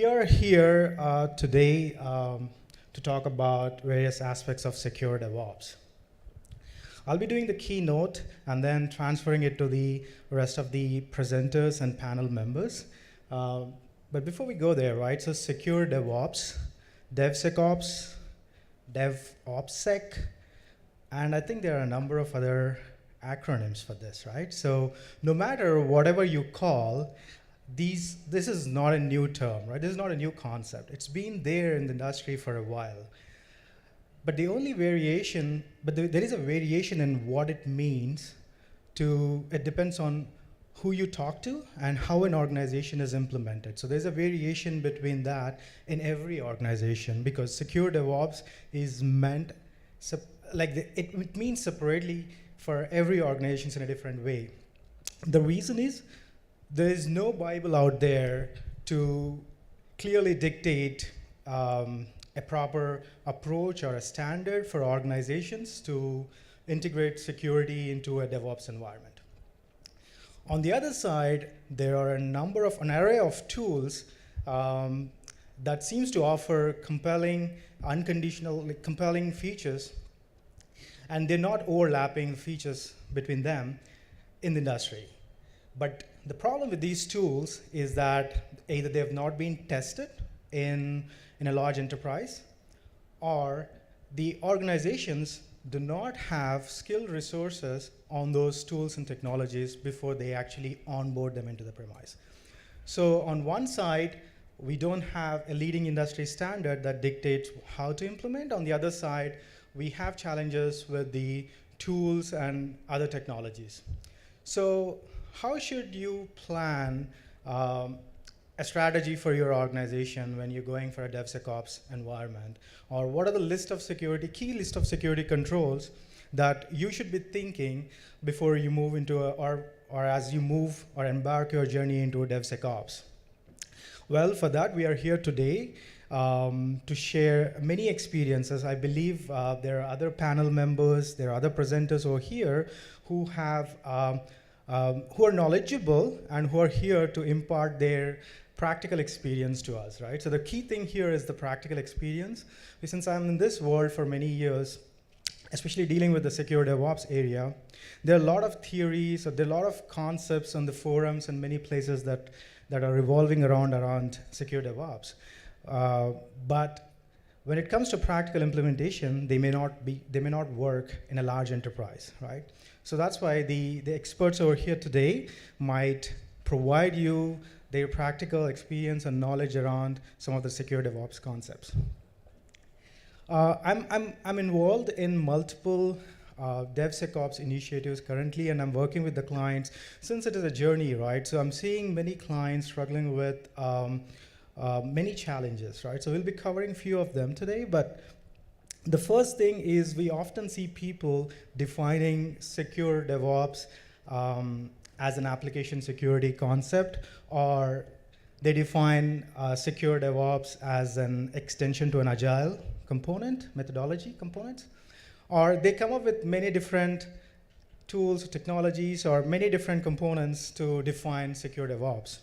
We are here today to talk about various aspects of secure DevOps. I'll be doing the keynote and then transferring it to the rest of the presenters and panel members. But before we go there, right, so secure DevOps, DevSecOps, DevOpsSec, and I think there are a number of other acronyms for this, right? So no matter whatever you call, this is not a new term, right? This is not a new concept. It's been there in the industry for a while. But the only variation, there is a variation in what it means it depends on who you talk to and how an organization is implemented. So there's a variation between that in every organization because secure DevOps is meant, it means separately for every organization in a different way. The reason is, there is no Bible out there to clearly dictate a proper approach or a standard for organizations to integrate security into a DevOps environment. On the other side, there are an array of tools that seems to offer compelling, compelling features, and they're not overlapping features between them in the industry. But the problem with these tools is that either they have not been tested in a large enterprise, or the organizations do not have skilled resources on those tools and technologies before they actually onboard them into the premise. So on one side, we don't have a leading industry standard that dictates how to implement. On the other side, we have challenges with the tools and other technologies. So how should you plan a strategy for your organization when you're going for a DevSecOps environment? Or what are the key list of security controls that you should be thinking before you move into or as you move or embark your journey into a DevSecOps? Well, for that, we are here today to share many experiences. I believe there are other panel members, there are other presenters over here who are knowledgeable and who are here to impart their practical experience to us, right? So the key thing here is the practical experience. Since I'm in this world for many years, especially dealing with the secure DevOps area, there are a lot of theories, or there are a lot of concepts on the forums and many places that are revolving around secure DevOps. But when it comes to practical implementation, they may not work in a large enterprise, right? So that's why the experts over here today might provide you their practical experience and knowledge around some of the secure DevOps concepts. I'm involved in multiple DevSecOps initiatives currently, and I'm working with the clients since it is a journey, right? So I'm seeing many clients struggling with many challenges, right? So we'll be covering a few of them today, but the first thing is we often see people defining secure DevOps as an application security concept, or they define secure DevOps as an extension to an agile methodology component, or they come up with many different tools, technologies, or many different components to define secure DevOps.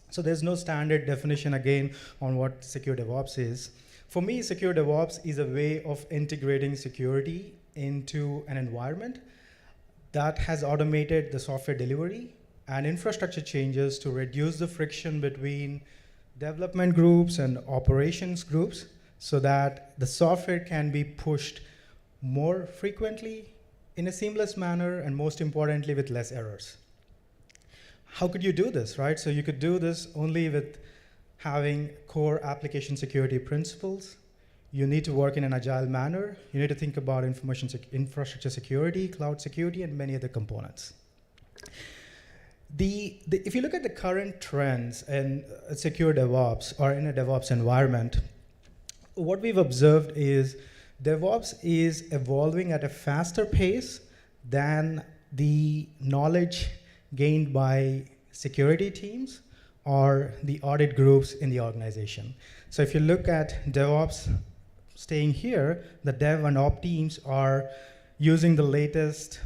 So there's no standard definition, again, on what secure DevOps is. For me, secure DevOps is a way of integrating security into an environment that has automated the software delivery and infrastructure changes to reduce the friction between development groups and operations groups so that the software can be pushed more frequently in a seamless manner, and most importantly, with less errors. How could you do this, right? So you could do this only with having core application security principles. You need to work in an agile manner. You need to think about infrastructure security, cloud security, and many other components. If you look at the current trends in secure DevOps or in a DevOps environment, what we've observed is DevOps is evolving at a faster pace than the knowledge gained by security teams or the audit groups in the organization. So if you look at DevOps staying here, the dev and op teams are using the latest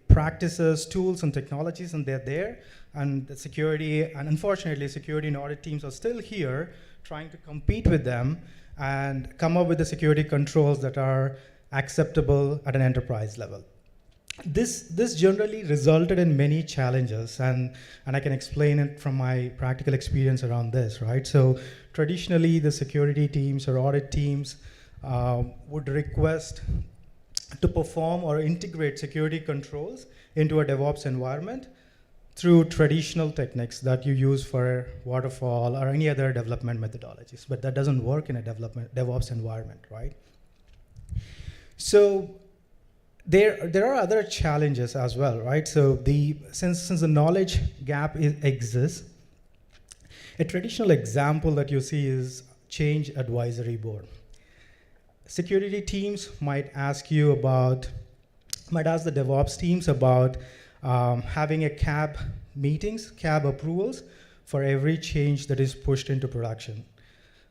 practices, tools, and technologies, and they're there. And the security, and unfortunately, security and audit teams are still here trying to compete with them and come up with the security controls that are acceptable at an enterprise level. This generally resulted in many challenges, and I can explain it from my practical experience around this, right? So traditionally, the security teams or audit teams would request to perform or integrate security controls into a DevOps environment through traditional techniques that you use for waterfall or any other development methodologies, but that doesn't work in a DevOps environment, right? So there are other challenges as well, right? So since the knowledge gap exists, a traditional example that you see is change advisory board. Security teams might ask the DevOps teams about having a CAB meetings, CAB approvals for every change that is pushed into production,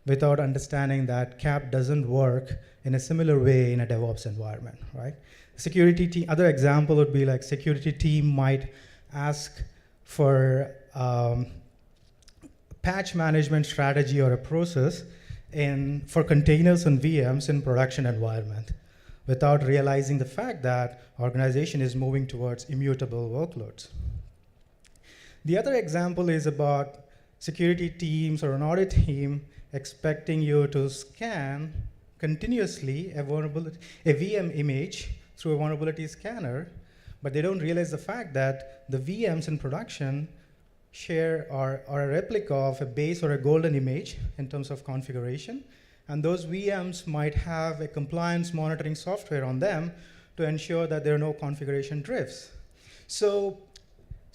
without understanding that CAB doesn't work in a similar way in a DevOps environment, right? Security team, other example would be like security team might ask for patch management strategy or a process for containers and VMs in production environment, without realizing the fact that organization is moving towards immutable workloads. The other example is about security teams or an audit team expecting you to scan continuously a VM image through a vulnerability scanner, but they don't realize the fact that the VMs in production are a replica of a base or a golden image in terms of configuration, and those VMs might have a compliance monitoring software on them to ensure that there are no configuration drifts. So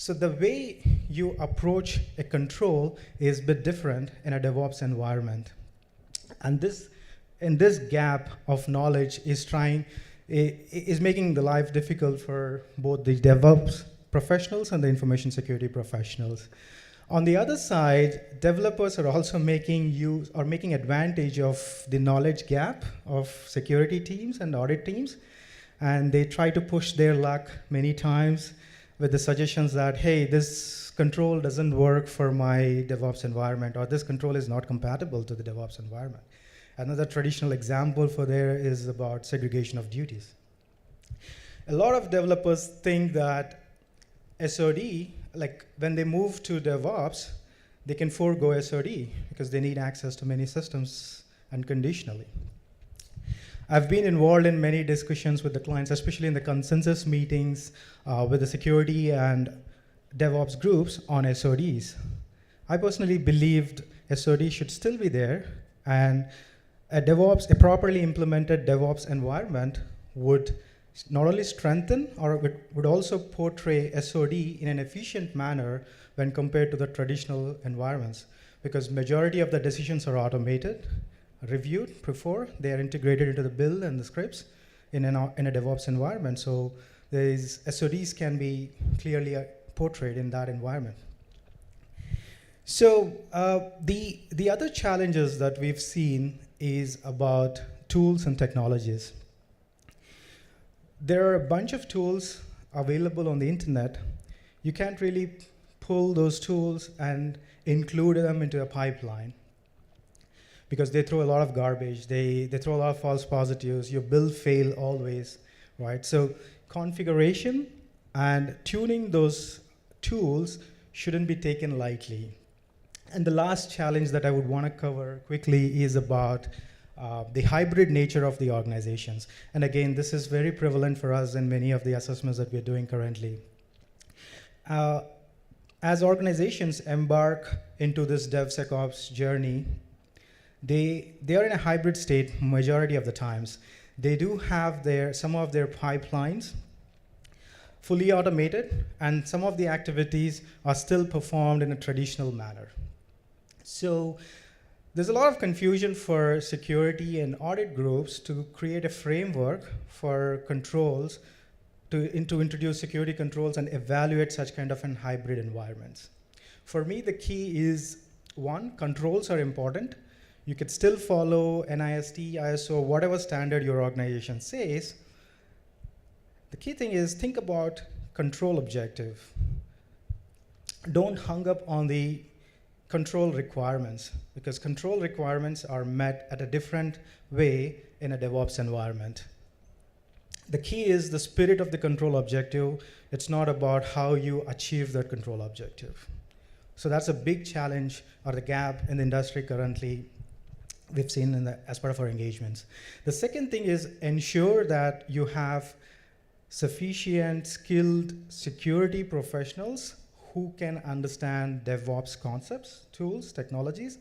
the way you approach a control is a bit different in a DevOps environment. And this gap of knowledge is making the life difficult for both the DevOps professionals and the information security professionals. On the other side, developers are also making advantage of the knowledge gap of security teams and audit teams, and they try to push their luck many times with the suggestions that, hey, this control doesn't work for my DevOps environment, or this control is not compatible to the DevOps environment. Another traditional example for there is about segregation of duties. A lot of developers think that SOD, like when they move to DevOps, they can forego SOD because they need access to many systems unconditionally. I've been involved in many discussions with the clients, especially in the consensus meetings with the security and DevOps groups on SODs. I personally believed SOD should still be there, and a properly implemented DevOps environment would not only strengthen, or it would also portray SOD in an efficient manner when compared to the traditional environments, because majority of the decisions are automated, reviewed before they are integrated into the build and the scripts in a DevOps environment. So SODs can be clearly portrayed in that environment. So the other challenges that we've seen is about tools and technologies. There are a bunch of tools available on the internet. You can't really pull those tools and include them into a pipeline because they throw a lot of garbage. They throw a lot of false positives. Your build fail always, right? So configuration and tuning those tools shouldn't be taken lightly. And the last challenge that I would want to cover quickly is about the hybrid nature of the organizations. And again, this is very prevalent for us in many of the assessments that we're doing currently. As organizations embark into this DevSecOps journey, they are in a hybrid state majority of the times. They do have some of their pipelines fully automated, and some of the activities are still performed in a traditional manner. So there's a lot of confusion for security and audit groups to create a framework for controls to introduce security controls and evaluate such kind of hybrid environments. For me, the key is, one, controls are important. You could still follow NIST, ISO, whatever standard your organization says, The key thing is think about control objective. Don't hung up on the control requirements, because control requirements are met at a different way in a DevOps environment. The key is the spirit of the control objective. It's not about how you achieve that control objective. So that's a big challenge or the gap in the industry currently we've seen as part of our engagements. The second thing is ensure that you have sufficient skilled security professionals who can understand DevOps concepts, tools, technologies,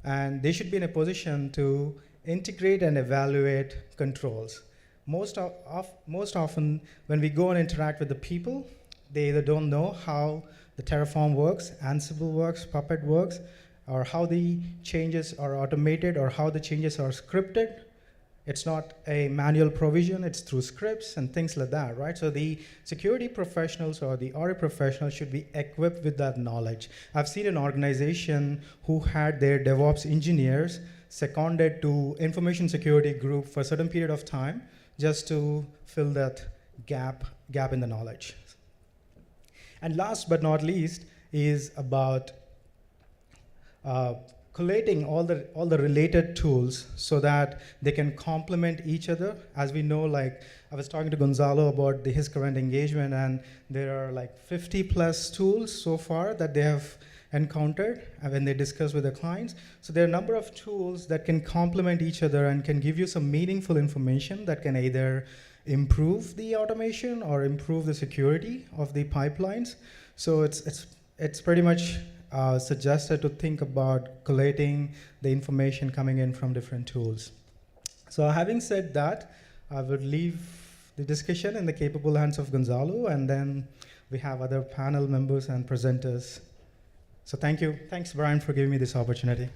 and they should be in a position to integrate and evaluate controls. Most often, when we go and interact with the people, they either don't know how the Terraform works, Ansible works, Puppet works, or how the changes are automated, or how the changes are scripted. It's not a manual provision, it's through scripts and things like that, right? So the security professionals or the RA professionals should be equipped with that knowledge. I've seen an organization who had their DevOps engineers seconded to information security group for a certain period of time just to fill that gap in the knowledge. And last but not least is about collating all the related tools so that they can complement each other. As we know, like I was talking to Gonzalo about his current engagement, and there are like 50 plus tools so far that they have encountered when they discuss with the clients. So there are a number of tools that can complement each other and can give you some meaningful information that can either improve the automation or improve the security of the pipelines. So it's pretty much suggested to think about collating the information coming in from different tools. So having said that, I would leave the discussion in the capable hands of Gonzalo, and then we have other panel members and presenters. So thank you. Thanks, Brian, for giving me this opportunity.